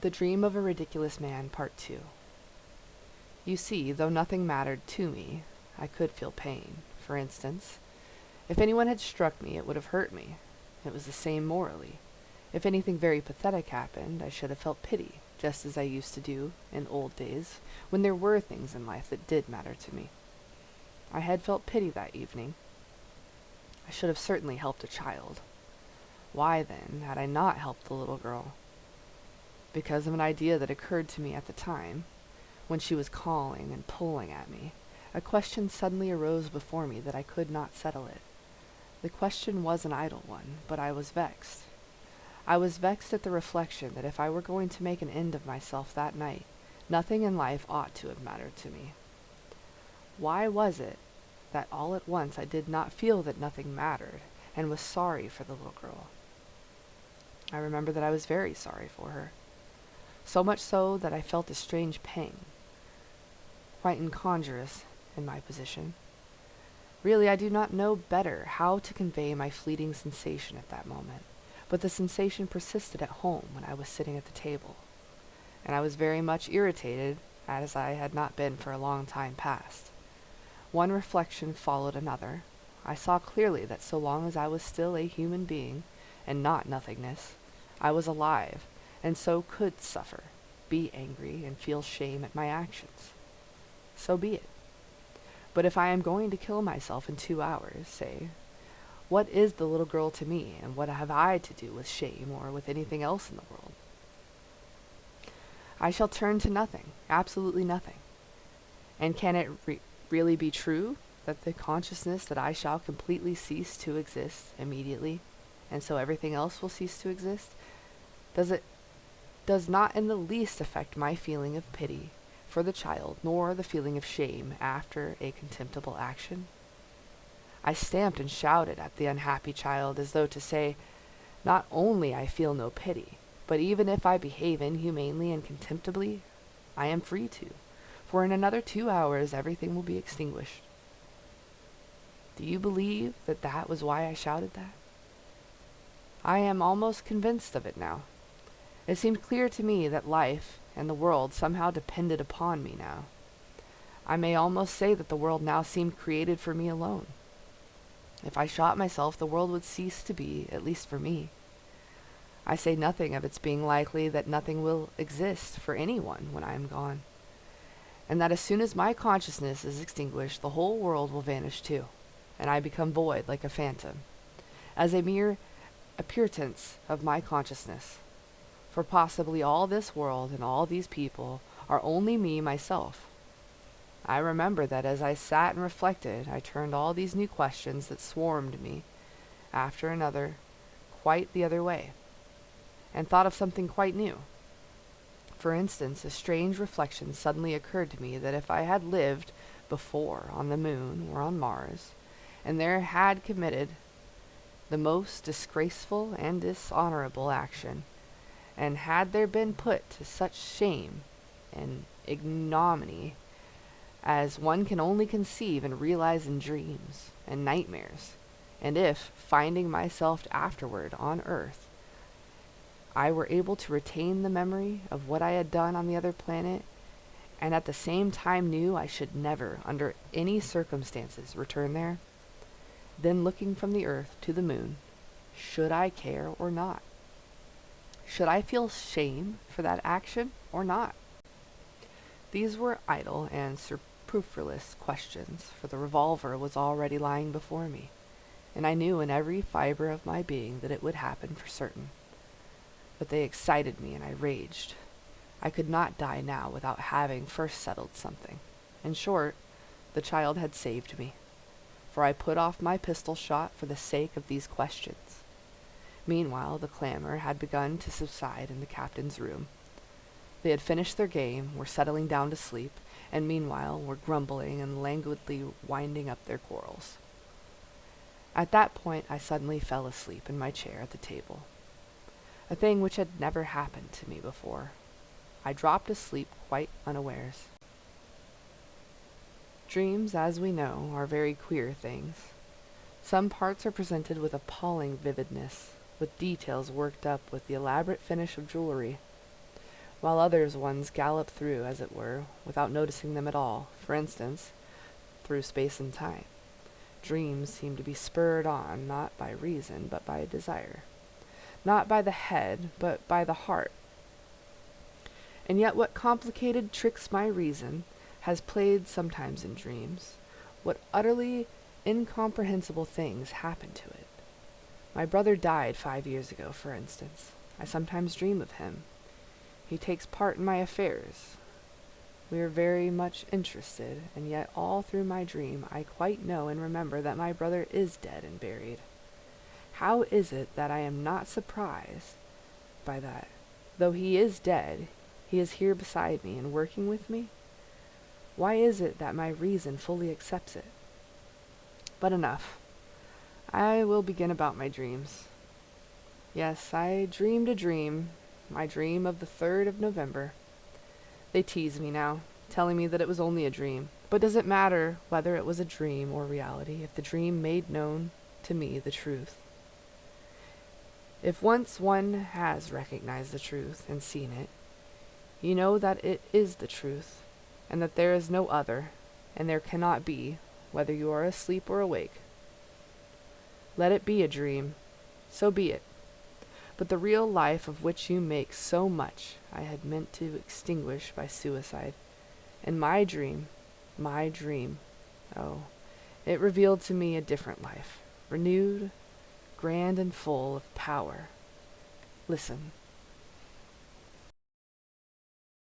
The Dream of a Ridiculous Man, Part 2. You see, though nothing mattered to me, I could feel pain. For instance, if anyone had struck me, it would have hurt me. It was the same morally. If anything very pathetic happened, I should have felt pity, just as I used to do in old days, when there were things in life that did matter to me. I had felt pity that evening. I should have certainly helped a child. Why, then, had I not helped the little girl? Because of an idea that occurred to me at the time, when she was calling and pulling at me. A question suddenly arose before me that I could not settle it. The question was an idle one, but I was vexed. I was vexed at the reflection that if I were going to make an end of myself that night, nothing in life ought to have mattered to me. Why was it that all at once I did not feel that nothing mattered, and was sorry for the little girl? I remember that I was very sorry for her. So much so that I felt a strange pang, quite incongruous in my position. Really, I do not know better how to convey my fleeting sensation at that moment, but the sensation persisted at home when I was sitting at the table, and I was very much irritated, as I had not been for a long time past. One reflection followed another. I saw clearly that so long as I was still a human being, and not nothingness, I was alive, and so could suffer, be angry, and feel shame at my actions. So be it. But if I am going to kill myself in 2 hours, say, what is the little girl to me, and what have I to do with shame or with anything else in the world? I shall turn to nothing, absolutely nothing. And can it really be true that the consciousness that I shall completely cease to exist immediately, and so everything else will cease to exist, does not in the least affect my feeling of pity for the child, nor the feeling of shame after a contemptible action? I stamped and shouted at the unhappy child, as though to say, not only I feel no pity, but even if I behave inhumanely and contemptibly, I am free to, for in another 2 hours everything will be extinguished. Do you believe that that was why I shouted that? I am almost convinced of it now. It seemed clear to me that life and the world somehow depended upon me now. I may almost say that the world now seemed created for me alone. If I shot myself, the world would cease to be, at least for me. I say nothing of its being likely that nothing will exist for anyone when I am gone, and that as soon as my consciousness is extinguished, the whole world will vanish too, and I become void like a phantom, as a mere appearance of my consciousness. For possibly all this world and all these people are only me myself. I remember that as I sat and reflected, I turned all these new questions that swarmed me, after another, quite the other way, and thought of something quite new. For instance, a strange reflection suddenly occurred to me that if I had lived before on the moon or on Mars, and there had committed the most disgraceful and dishonorable action, and had there been put to such shame and ignominy as one can only conceive and realize in dreams and nightmares, and if, finding myself afterward on earth, I were able to retain the memory of what I had done on the other planet, and at the same time knew I should never, under any circumstances, return there, then looking from the earth to the moon, should I care or not? Should I feel shame for that action or not? These were idle and superfluous questions, for the revolver was already lying before me, and I knew in every fiber of my being that it would happen for certain. But they excited me, and I raged. I could not die now without having first settled something. In short, the child had saved me, for I put off my pistol shot for the sake of these questions. Meanwhile, the clamor had begun to subside in the captain's room. They had finished their game, were settling down to sleep, and meanwhile were grumbling and languidly winding up their quarrels. At that point I suddenly fell asleep in my chair at the table, a thing which had never happened to me before. I dropped asleep quite unawares. Dreams, as we know, are very queer things. Some parts are presented with appalling vividness, with details worked up with the elaborate finish of jewelry, while others ones gallop through, as it were, without noticing them at all, for instance, through space and time. Dreams seem to be spurred on not by reason, but by desire. Not by the head, but by the heart. And yet what complicated tricks my reason has played sometimes in dreams, what utterly incomprehensible things happen to it. My brother died 5 years ago, for instance. I sometimes dream of him. He takes part in my affairs. We are very much interested, and yet all through my dream I quite know and remember that my brother is dead and buried. How is it that I am not surprised by that? Though he is dead, he is here beside me and working with me? Why is it that my reason fully accepts it? But enough. I will begin about my dreams. Yes, I dreamed a dream, my dream of the 3rd of November. They tease me now, telling me that it was only a dream. But does it matter whether it was a dream or reality if the dream made known to me the truth? If once one has recognized the truth and seen it, you know that it is the truth, and that there is no other, and there cannot be, whether you are asleep or awake. Let it be a dream, so be it. But the real life of which you make so much I had meant to extinguish by suicide. And my dream, oh, it revealed to me a different life, renewed, grand and full of power. Listen.